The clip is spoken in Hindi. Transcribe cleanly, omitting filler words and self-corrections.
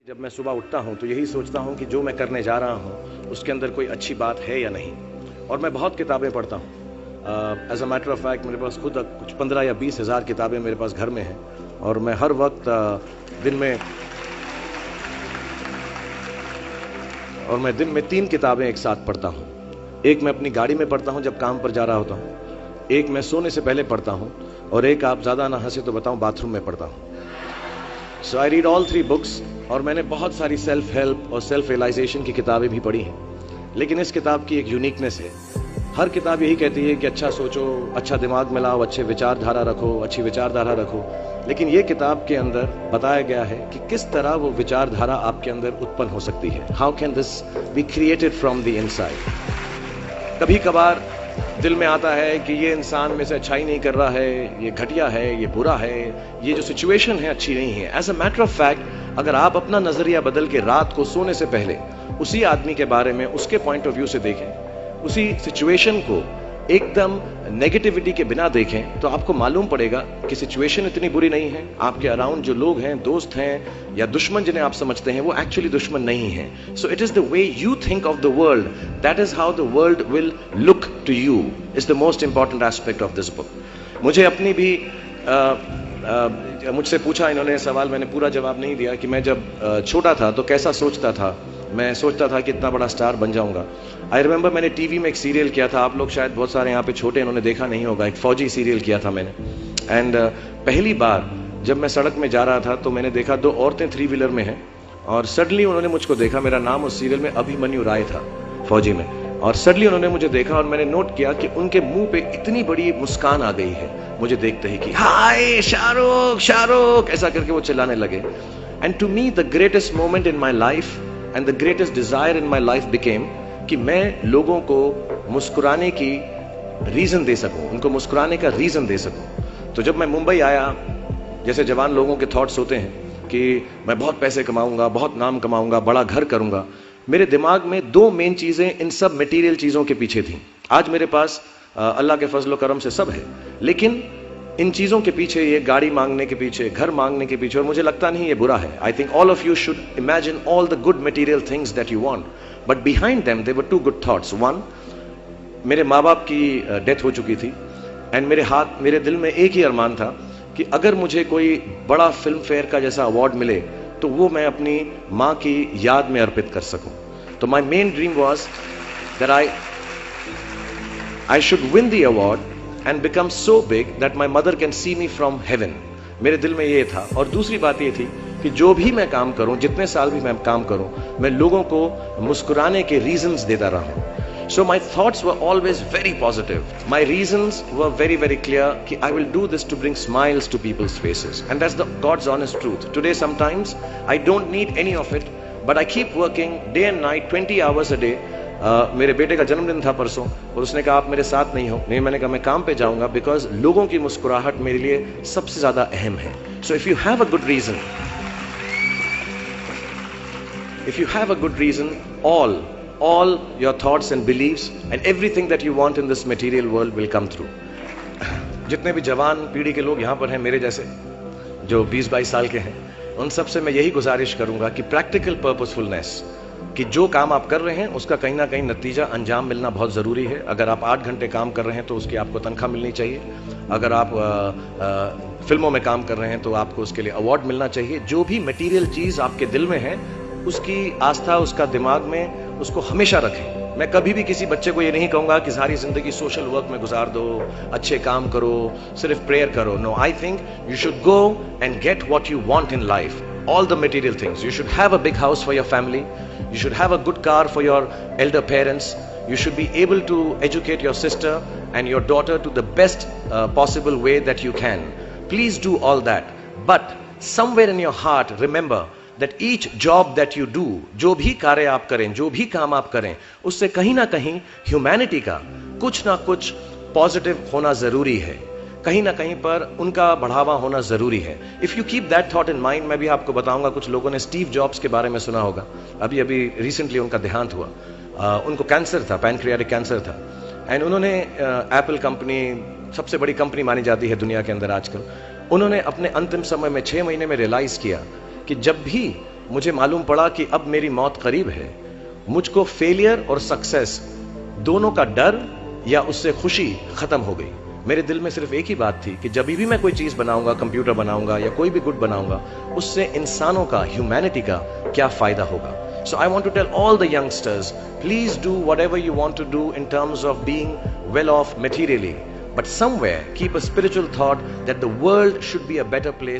जब मैं सुबह उठता हूँ तो यही सोचता हूँ कि जो मैं करने जा रहा हूँ उसके अंदर कोई अच्छी बात है या नहीं। और मैं बहुत किताबें पढ़ता हूँ। As a matter of fact मेरे पास खुद कुछ 15 या 20 हज़ार किताबें मेरे पास घर में हैं। और मैं हर वक्त दिन में 3 किताबें एक साथ पढ़ता हूँ। एक मैं अपनी गाड़ी में पढ़ता हूँ जब काम पर जा रहा होता हूँ, एक मैं सोने से पहले पढ़ता हूँ, और एक आप ज़्यादा ना हंसे तो बताऊँ बाथरूम में पढ़ता हूँ। सो आई रीड ऑल 3 बुक्स। और मैंने बहुत सारी सेल्फ हेल्प और सेल्फ रियलाइजेशन की किताबें भी पढ़ी हैं, लेकिन इस किताब की एक यूनिकनेस है। हर किताब यही कहती है कि अच्छा सोचो, अच्छा दिमाग में लाओ, अच्छे विचारधारा रखो, अच्छी विचारधारा रखो। लेकिन ये किताब के अंदर बताया गया है कि किस तरह वो विचारधारा आपके अंदर उत्पन्न हो सकती है। How can this be created from the inside. कभी कभार दिल में आता है कि ये इंसान में से अच्छाई नहीं कर रहा है, ये घटिया है, ये बुरा है, ये जो सिचुएशन है अच्छी नहीं है। As a matter of fact अगर आप अपना नजरिया बदल के रात को सोने से पहले उसी आदमी के बारे में उसके पॉइंट ऑफ व्यू से देखें, उसी सिचुएशन को एकदम नेगेटिविटी के बिना देखें, तो आपको मालूम पड़ेगा कि सिचुएशन इतनी बुरी नहीं है। आपके अराउंड जो लोग हैं, दोस्त हैं या दुश्मन जिन्हें आप समझते हैं, वो एक्चुअली दुश्मन नहीं है। So it is the way you think of the world, that is how the world will look to you, is the most important aspect of this book. मुझे अपनी भी मुझसे पूछा इन्होंने सवाल, मैंने पूरा जवाब नहीं दिया, कि मैं जब छोटा था तो कैसा सोचता था। मैं सोचता था कि इतना बड़ा स्टार बन जाऊंगा। आई रिमेंबर मैंने टीवी में एक सीरियल किया था, आप लोग शायद बहुत सारे यहाँ पे छोटे इन्होंने देखा नहीं होगा, एक फौजी सीरियल किया था मैंने। एंड पहली बार जब मैं सड़क में जा रहा था तो मैंने देखा 2 औरतें 3 व्हीलर में हैं, और सडनली उन्होंने मुझको देखा। मेरा नाम उस सीरियल में अभिमन्यु राय था, फौजी में। और सडनली उन्होंने मुझे देखा और मैंने नोट किया कि उनके मुंह पे इतनी बड़ी मुस्कान आ गई है मुझे देखते ही कि हाय शाहरुख शाहरुख, ऐसा करके वो चिल्लाने लगे। And to me the greatest moment in my life and the greatest desire in my life became कि मैं लोगों को मुस्कुराने की रीजन दे सकूं, उनको मुस्कुराने का रीजन दे सकूं। तो जब मैं मुंबई आया, जैसे जवान लोगों के थॉट्स होते हैं कि मैं बहुत पैसे कमाऊंगा, बहुत नाम कमाऊंगा, बड़ा घर करूंगा, मेरे दिमाग में 2 मेन चीजें इन सब मटेरियल चीजों के पीछे थी। आज मेरे पास अल्लाह के फजल करम से सब है, लेकिन इन चीजों के पीछे, ये गाड़ी मांगने के पीछे, घर मांगने के पीछे, और मुझे लगता नहीं ये बुरा है। I think all of you should imagine all the good material things that you want, but behind them there were 2 good thoughts. 1, मेरे माँ बाप की डेथ हो चुकी थी, एंड मेरे दिल में एक ही अरमान था कि अगर मुझे कोई बड़ा फिल्म फेयर का जैसा अवार्ड मिले तो वो मैं अपनी माँ की याद में अर्पित कर सकूं। तो my main dream was that I should win the award and become so big that my mother can see me from heaven। मेरे दिल में ये था। और दूसरी बात ये थी कि जो भी मैं काम करूं, जितने साल भी मैं काम करूं, मैं लोगों को मुस्कुराने के रीजंस देता रहूं। So my thoughts were always very positive. My reasons were very, very clear कि I will do this to bring smiles to people's faces, and that's the God's honest truth. Today sometimes I don't need any of it, but I keep working day and night 20 hours a day। मेरे बेटे का जन्मदिन था परसों, और उसने कहा आप मेरे साथ नहीं हो। नहीं, मैंने कहा मैं काम पे जाऊंगा, बिकॉज लोगों की मुस्कुराहट मेरे लिए सबसे ज्यादा अहम है। So if you have a good reason, all your thoughts and beliefs and everything that you want in this material world will come through। जितने भी जवान पीढ़ी के लोग यहाँ पर हैं, मेरे जैसे जो 20-22 साल के हैं, उन सब से मैं यही गुजारिश करूंगा कि प्रैक्टिकल पर्पसफुलनेस, कि जो काम आप कर रहे हैं उसका कहीं ना कहीं नतीजा, अंजाम मिलना बहुत ज़रूरी है। अगर आप 8 घंटे काम कर रहे हैं तो उसकी आपको तनख्वाह मिलनी चाहिए। अगर आप फिल्मों में काम कर रहे हैं तो आपको उसके लिए अवार्ड मिलना चाहिए। जो भी मटेरियल चीज़ आपके दिल में है, उसकी आस्था, उसका दिमाग में, उसको हमेशा रखें। मैं कभी भी किसी बच्चे को ये नहीं कहूँगा कि सारी ज़िंदगी सोशल वर्क में गुजार दो, अच्छे काम करो, सिर्फ प्रेयर करो। No, I think you should go and get what you want in life, all the material things। You should have a big house for your family, you should have a good car for your elder parents, you should be able to educate your sister and your daughter to the best possible way that you can। Please do all that, but somewhere in your heart remember that each job that you do, जो भी कार्य आप करें, जो भी काम आप करें, उससे कहीं ना कहीं ह्यूमैनिटी का कुछ ना कुछ पॉजिटिव होना जरूरी है, कहीं ना कहीं पर उनका बढ़ावा होना जरूरी है। If you keep that thought in mind, मैं भी आपको बताऊंगा, कुछ लोगों ने स्टीव जॉब्स के बारे में सुना होगा, अभी रिसेंटली उनका देहांत हुआ। उनको कैंसर था, पैनक्रियाटिक कैंसर था, एंड उन्होंने एप्पल कंपनी, सबसे बड़ी कंपनी मानी जाती है दुनिया के अंदर आजकल, उन्होंने अपने अंतिम समय में 6 महीने में रियलाइज किया कि जब भी मुझे मालूम पड़ा कि अब मेरी मौत करीब है, मुझको फेलियर और सक्सेस दोनों का डर या उससे खुशी खत्म हो गई। मेरे दिल में सिर्फ एक ही बात थी कि जब भी मैं कोई चीज बनाऊंगा, कंप्यूटर बनाऊंगा या कोई भी गुड बनाऊंगा, उससे इंसानों का, ह्यूमैनिटी का क्या फायदा होगा। So I want to tell all the youngsters, please do whatever you want to do in terms of being well off materially, but somewhere keep a spiritual thought that the world should be a better place.